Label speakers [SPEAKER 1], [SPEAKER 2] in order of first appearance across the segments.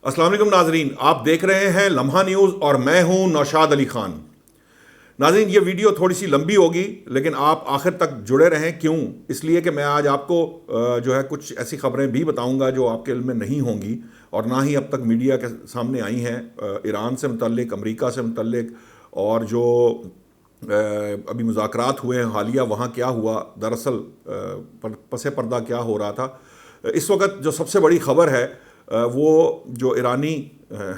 [SPEAKER 1] السلام علیکم ناظرین، آپ دیکھ رہے ہیں لمحہ نیوز اور میں ہوں نوشاد علی خان۔ ناظرین، یہ ویڈیو تھوڑی سی لمبی ہوگی لیکن آپ آخر تک جڑے رہیں۔ کیوں؟ اس لیے کہ میں آج آپ کو جو ہے کچھ ایسی خبریں بھی بتاؤں گا جو آپ کے علم میں نہیں ہوں گی اور نہ ہی اب تک میڈیا کے سامنے آئی ہیں، ایران سے متعلق، امریکہ سے متعلق، اور جو ابھی مذاکرات ہوئے ہیں حالیہ، وہاں کیا ہوا، دراصل پس پردہ کیا ہو رہا تھا۔ اس وقت جو سب سے بڑی خبر ہے وہ جو ایرانی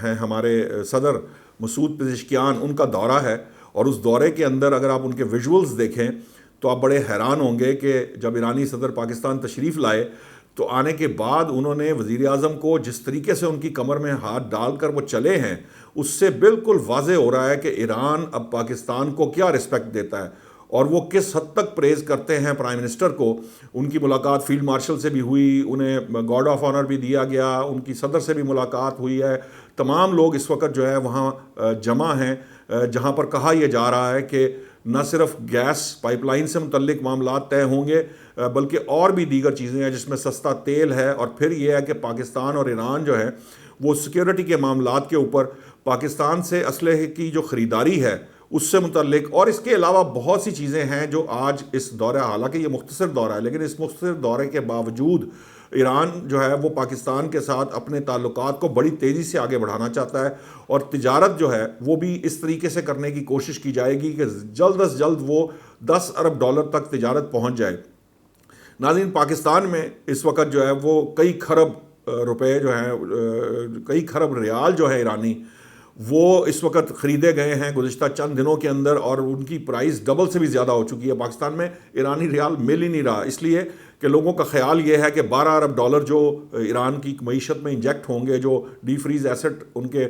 [SPEAKER 1] ہیں ہمارے صدر مسعود پزشکیان، ان کا دورہ ہے، اور اس دورے کے اندر اگر آپ ان کے ویژولز دیکھیں تو آپ بڑے حیران ہوں گے کہ جب ایرانی صدر پاکستان تشریف لائے تو آنے کے بعد انہوں نے وزیر اعظم کو جس طریقے سے ان کی کمر میں ہاتھ ڈال کر وہ چلے ہیں، اس سے بالکل واضح ہو رہا ہے کہ ایران اب پاکستان کو کیا رسپیکٹ دیتا ہے اور وہ کس حد تک پریز کرتے ہیں پرائم منسٹر کو۔ ان کی ملاقات فیلڈ مارشل سے بھی ہوئی، انہیں گارڈ آف آنر بھی دیا گیا، ان کی صدر سے بھی ملاقات ہوئی ہے۔ تمام لوگ اس وقت جو ہے وہاں جمع ہیں، جہاں پر کہا یہ جا رہا ہے کہ نہ صرف گیس پائپ لائن سے متعلق معاملات طے ہوں گے بلکہ اور بھی دیگر چیزیں ہیں جس میں سستا تیل ہے، اور پھر یہ ہے کہ پاکستان اور ایران جو ہے وہ سیکیورٹی کے معاملات کے اوپر پاکستان سے اسلحے کی جو خریداری ہے اس سے متعلق، اور اس کے علاوہ بہت سی چیزیں ہیں جو آج اس دورہ، حالانکہ یہ مختصر دورہ ہے لیکن اس مختصر دورے کے باوجود ایران جو ہے وہ پاکستان کے ساتھ اپنے تعلقات کو بڑی تیزی سے آگے بڑھانا چاہتا ہے، اور تجارت جو ہے وہ بھی اس طریقے سے کرنے کی کوشش کی جائے گی کہ جلد از جلد وہ $10 ارب تک تجارت پہنچ جائے۔ ناظرین، پاکستان میں اس وقت جو ہے وہ کئی کھرب روپے جو ہیں، کئی کھرب ریال جو ہے ایرانی، وہ اس وقت خریدے گئے ہیں گزشتہ چند دنوں کے اندر، اور ان کی پرائز ڈبل سے بھی زیادہ ہو چکی ہے۔ پاکستان میں ایرانی ریال مل ہی نہیں رہا، اس لیے کہ لوگوں کا خیال یہ ہے کہ $12 ارب جو ایران کی معیشت میں انجیکٹ ہوں گے، جو ڈی فریز ایسٹ ان کے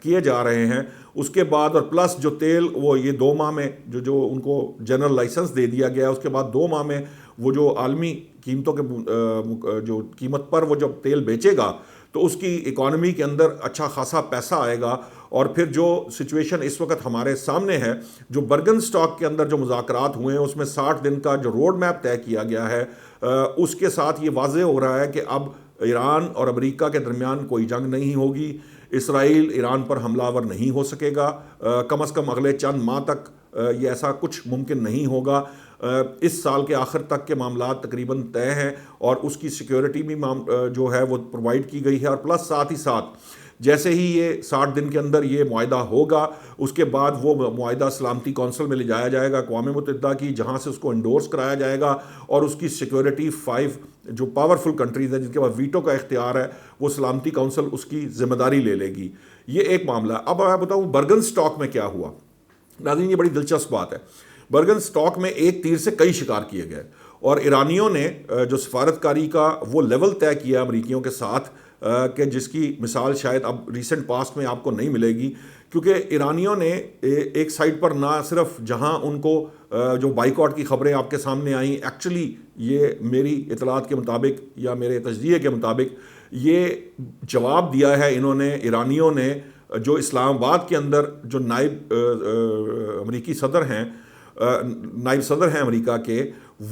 [SPEAKER 1] کیے جا رہے ہیں، اس کے بعد اور پلس جو تیل وہ یہ 2 ماہ میں جو ان کو جنرل لائسنس دے دیا گیا، اس کے بعد 2 ماہ میں وہ جو عالمی قیمتوں کے جو قیمت پر وہ جب تیل بیچے گا تو اس کی اکانومی کے اندر اچھا خاصا پیسہ آئے گا۔ اور پھر جو سچویشن اس وقت ہمارے سامنے ہے، جو برگن سٹاک کے اندر جو مذاکرات ہوئے ہیں اس میں 60 دن کا جو روڈ میپ طے کیا گیا ہے، اس کے ساتھ یہ واضح ہو رہا ہے کہ اب ایران اور امریکہ کے درمیان کوئی جنگ نہیں ہوگی، اسرائیل ایران پر حملہ آور نہیں ہو سکے گا، کم از کم اگلے چند ماہ تک یہ ایسا کچھ ممکن نہیں ہوگا۔ اس سال کے آخر تک کے معاملات تقریباً طے ہیں، اور اس کی سیکیورٹی بھی جو ہے وہ پرووائڈ کی گئی ہے، اور پلس ساتھ ہی ساتھ جیسے ہی یہ 60 دن کے اندر یہ معاہدہ ہوگا، اس کے بعد وہ معاہدہ سلامتی کونسل میں لے جایا جائے گا اقوام متحدہ کی، جہاں سے اس کو انڈورس کرایا جائے گا، اور اس کی سیکیورٹی 5 جو پاورفل کنٹریز ہیں جن کے پاس ویٹو کا اختیار ہے، وہ سلامتی کونسل اس کی ذمہ داری لے لے گی۔ یہ ایک معاملہ ہے۔ اب میں بتاؤں برگن سٹاک میں کیا ہوا۔ ناظرین، یہ بڑی دلچسپ بات ہے۔ برگن سٹاک میں ایک تیر سے کئی شکار کیے گئے، اور ایرانیوں نے جو سفارتکاری کا وہ لیول طے کیا امریکیوں کے ساتھ کہ جس کی مثال شاید اب ریسنٹ پاسٹ میں آپ کو نہیں ملے گی، کیونکہ ایرانیوں نے ایک سائڈ پر نہ صرف جہاں ان کو جو بائیکاٹ کی خبریں آپ کے سامنے آئیں، ایکچولی یہ میری اطلاعات کے مطابق یا میرے تجزیے کے مطابق یہ جواب دیا ہے انہوں نے، ایرانیوں نے، جو اسلام آباد کے اندر جو نائب امریکی صدر ہیں، نائب صدر ہیں امریکہ کے،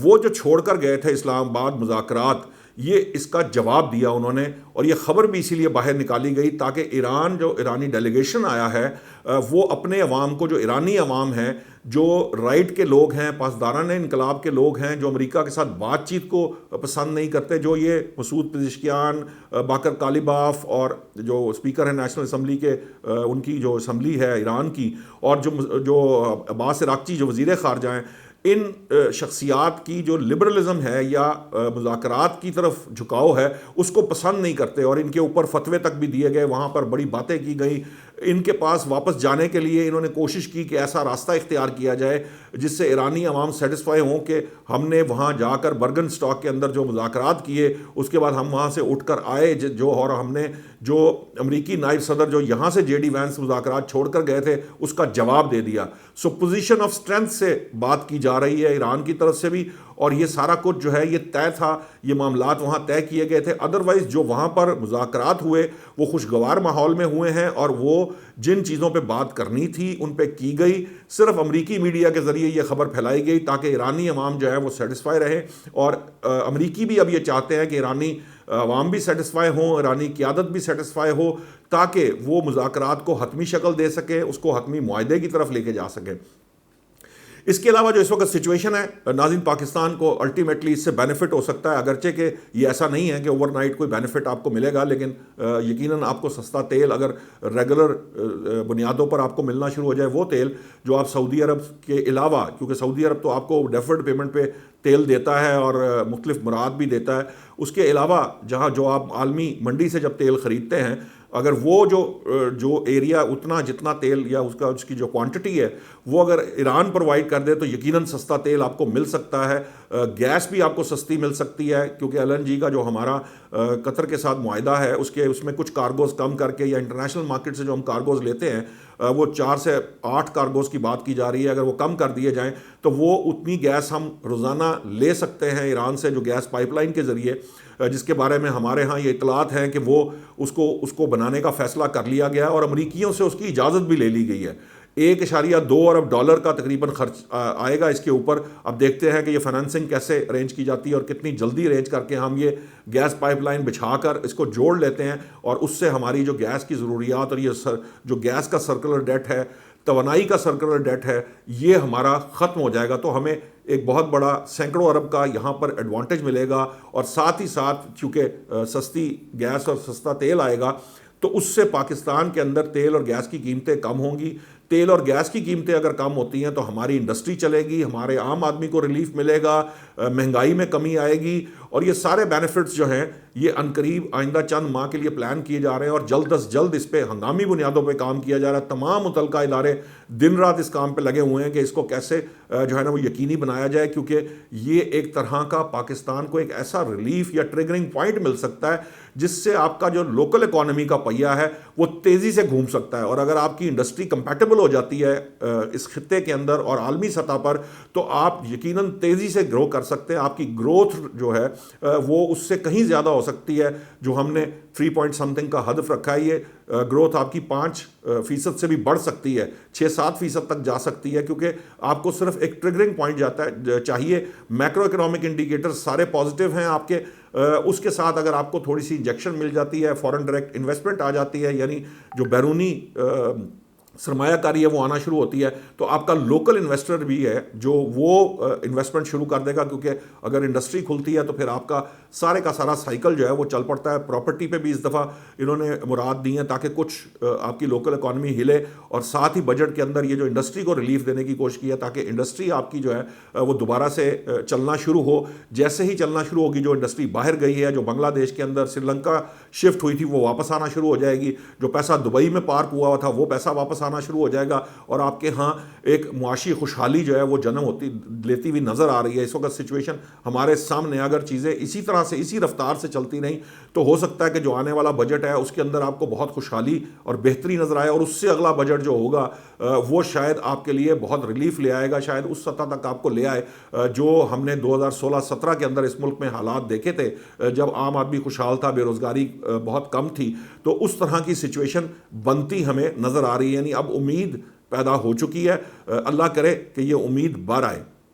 [SPEAKER 1] وہ جو چھوڑ کر گئے تھے اسلام آباد مذاکرات، یہ اس کا جواب دیا انہوں نے، اور یہ خبر بھی اسی لیے باہر نکالی گئی تاکہ ایران، جو ایرانی ڈیلیگیشن آیا ہے، وہ اپنے عوام کو، جو ایرانی عوام ہیں، جو رائٹ کے لوگ ہیں، پاسداران انقلاب کے لوگ ہیں، جو امریکہ کے ساتھ بات چیت کو پسند نہیں کرتے، جو یہ مسعود پزشکیان، باقر کالیباف، اور جو اسپیکر ہیں نیشنل اسمبلی کے، ان کی جو اسمبلی ہے ایران کی، اور جو عباس عراقچی جو وزیر خارجہ ہیں، ان شخصیات کی جو لبرلزم ہے یا مذاکرات کی طرف جھکاؤ ہے اس کو پسند نہیں کرتے، اور ان کے اوپر فتوے تک بھی دیے گئے، وہاں پر بڑی باتیں کی گئی۔ ان کے پاس واپس جانے کے لیے انہوں نے کوشش کی کہ ایسا راستہ اختیار کیا جائے جس سے ایرانی عوام سیٹسفائی ہوں کہ ہم نے وہاں جا کر برگن سٹاک کے اندر جو مذاکرات کیے، اس کے بعد ہم وہاں سے اٹھ کر آئے اور ہم نے جو امریکی نائب صدر جو یہاں سے جے ڈی وینس مذاکرات چھوڑ کر گئے تھے اس کا جواب دے دیا۔ سو پوزیشن آف اسٹرینتھ سے بات کی جا رہی ہے ایران کی طرف سے بھی، اور یہ سارا کچھ جو ہے یہ طے تھا، یہ معاملات وہاں طے کیے گئے تھے۔ ادروائز جو وہاں پر مذاکرات ہوئے وہ خوشگوار ماحول میں ہوئے ہیں، اور وہ جن چیزوں پہ بات کرنی تھی ان پہ کی گئی۔ صرف امریکی میڈیا کے ذریعے یہ خبر پھیلائی گئی تاکہ ایرانی عوام جو ہے وہ سیٹسفائی رہے، اور امریکی بھی اب یہ چاہتے ہیں کہ ایرانی عوام بھی سیٹسفائی ہوں، ایرانی قیادت بھی سیٹسفائی ہو، تاکہ وہ مذاکرات کو حتمی شکل دے سکے، اس کو حتمی معاہدے کی طرف لے کے جا سکے۔ اس کے علاوہ جو اس وقت سچویشن ہے ناظرین، پاکستان کو الٹیمیٹلی اس سے بینیفٹ ہو سکتا ہے، اگرچہ کہ یہ ایسا نہیں ہے کہ اوور نائٹ کوئی بینیفٹ آپ کو ملے گا، لیکن یقیناً آپ کو سستا تیل اگر ریگولر بنیادوں پر آپ کو ملنا شروع ہو جائے، وہ تیل جو آپ سعودی عرب کے علاوہ، کیونکہ سعودی عرب تو آپ کو ڈیفرڈ پیمنٹ پہ تیل دیتا ہے اور مختلف مراد بھی دیتا ہے، اس کے علاوہ جہاں جو آپ عالمی منڈی سے جب تیل خریدتے ہیں، اگر وہ جو ایریا اتنا جتنا تیل یا اس کی جو کوانٹٹی ہے وہ اگر ایران پرووائڈ کر دے تو یقیناً سستا تیل آپ کو مل سکتا ہے، گیس بھی آپ کو سستی مل سکتی ہے، کیونکہ LNG کا جو ہمارا قطر کے ساتھ معاہدہ ہے اس میں کچھ کارگوز کم کر کے، یا انٹرنیشنل مارکیٹ سے جو ہم کارگوز لیتے ہیں وہ 4 سے 8 کارگوز کی بات کی جا رہی ہے، اگر وہ کم کر دیے جائیں تو وہ اتنی گیس ہم روزانہ لے سکتے ہیں ایران سے، جو گیس پائپ لائن کے ذریعے، جس کے بارے میں ہمارے ہاں یہ اطلاعات ہیں کہ وہ اس کو بنانے کا فیصلہ کر لیا گیا اور امریکیوں سے اس کی اجازت بھی لے لی گئی ہے۔ 1.2 ارب ڈالر کا تقریباً خرچ آئے گا اس کے اوپر۔ اب دیکھتے ہیں کہ یہ فائنانسنگ کیسے ارینج کی جاتی ہے اور کتنی جلدی ارینج کر کے ہم یہ گیس پائپ لائن بچھا کر اس کو جوڑ لیتے ہیں، اور اس سے ہماری جو گیس کی ضروریات اور یہ جو گیس کا سرکولر ڈیٹ ہے، توانائی کا سرکولر ڈیٹ ہے، یہ ہمارا ختم ہو جائے گا، تو ہمیں ایک بہت بڑا سینکڑوں ارب کا یہاں پر ایڈوانٹیج ملے گا، اور ساتھ ہی ساتھ چونکہ سستی گیس اور سستا تیل آئے گا تو اس سے پاکستان کے اندر تیل اور گیس کی قیمتیں کم ہوں گی۔ تیل اور گیس کی قیمتیں اگر کم ہوتی ہیں تو ہماری انڈسٹری چلے گی، ہمارے عام آدمی کو ریلیف ملے گا، مہنگائی میں کمی آئے گی، اور یہ سارے بینیفٹس جو ہیں یہ عنقریب آئندہ چند ماہ کے لیے پلان کیے جا رہے ہیں، اور جلد از جلد اس پہ ہنگامی بنیادوں پہ کام کیا جا رہا ہے۔ تمام متعلقہ ادارے دن رات اس کام پہ لگے ہوئے ہیں کہ اس کو کیسے جو ہے نا وہ یقینی بنایا جائے، کیونکہ یہ ایک طرح کا پاکستان کو ایک ایسا ریلیف یا ٹریگرنگ پوائنٹ مل سکتا ہے جس سے آپ کا جو لوکل اکانومی کا پہیہ ہے وہ تیزی سے گھوم سکتا ہے، اور اگر آپ کی انڈسٹری کمپیٹیبل ہو جاتی ہے اس خطے کے اندر اور عالمی سطح پر، تو آپ یقیناً تیزی سے گرو کر سکتے ہیں۔ آپ کی گروتھ جو ہے وہ اس سے کہیں زیادہ ہو سکتی ہے، جو ہم نے 3 پوائنٹ سمتھنگ کا ہدف رکھا ہے، یہ گروتھ آپ کی 5% سے بھی بڑھ سکتی ہے، 6-7% تک جا سکتی ہے، کیونکہ آپ کو صرف ایک ٹریگرنگ پوائنٹ چاہیے۔ میکرو اکنامک انڈیکیٹر سارے پازیٹیو ہیں آپ کے، اس کے ساتھ اگر آپ کو تھوڑی سی انجیکشن مل جاتی ہے، فورن ڈائریکٹ انویسٹمنٹ آ جاتی ہے، یعنی جو بیرونی سرمایہ کاری ہے وہ آنا شروع ہوتی ہے، تو آپ کا لوکل انویسٹر بھی ہے جو وہ انویسٹمنٹ شروع کر دے گا، کیونکہ اگر انڈسٹری کھلتی ہے تو پھر آپ کا سارا سائیکل جو ہے وہ چل پڑتا ہے۔ پراپرٹی پہ بھی اس دفعہ انہوں نے مراد دی ہیں تاکہ کچھ آپ کی لوکل اکانومی ہلے، اور ساتھ ہی بجٹ کے اندر یہ جو انڈسٹری کو ریلیف دینے کی کوشش کی ہے تاکہ انڈسٹری آپ کی جو ہے وہ دوبارہ سے چلنا شروع ہو۔ جیسے ہی چلنا شروع ہوگی، جو انڈسٹری باہر گئی ہے، جو بنگلہ دیش کے اندر سری لنکا شفٹ ہوئی تھی، وہ واپس آنا شروع ہو جائے گی، جو پیسہ دبئی میں پارک ہوا تھا وہ پیسہ واپس آنا شروع ہو جائے گا، اور آپ کے ہاں ایک معاشی خوشحالی جو ہے وہ جنم لیتی ہوئی نظر آ رہی ہے۔ اس وقت سچویشن ہمارے سامنے، اگر چیزیں اسی طرح سے اسی رفتار سے چلتی نہیں تو ہو سکتا ہے کہ جو آنے والا بجٹ ہے اس کے اندر آپ کو بہت خوشحالی اور بہتری نظر آئے، اور اس سے اگلا بجٹ جو ہوگا وہ شاید آپ کے لیے بہت ریلیف لے آئے گا، شاید اس سطح تک آپ کو لے آئے جو ہم نے 2016-17 کے اندر اس ملک میں حالات دیکھے تھے، جب عام آدمی خوشحال تھا، بے روزگاری بہت کم تھی، تو اس طرح کی سچویشن بنتی ہمیں نظر آ رہی ہے، یعنی اب امید پیدا ہو چکی ہے۔ اللہ کرے کہ یہ امید بار آئے۔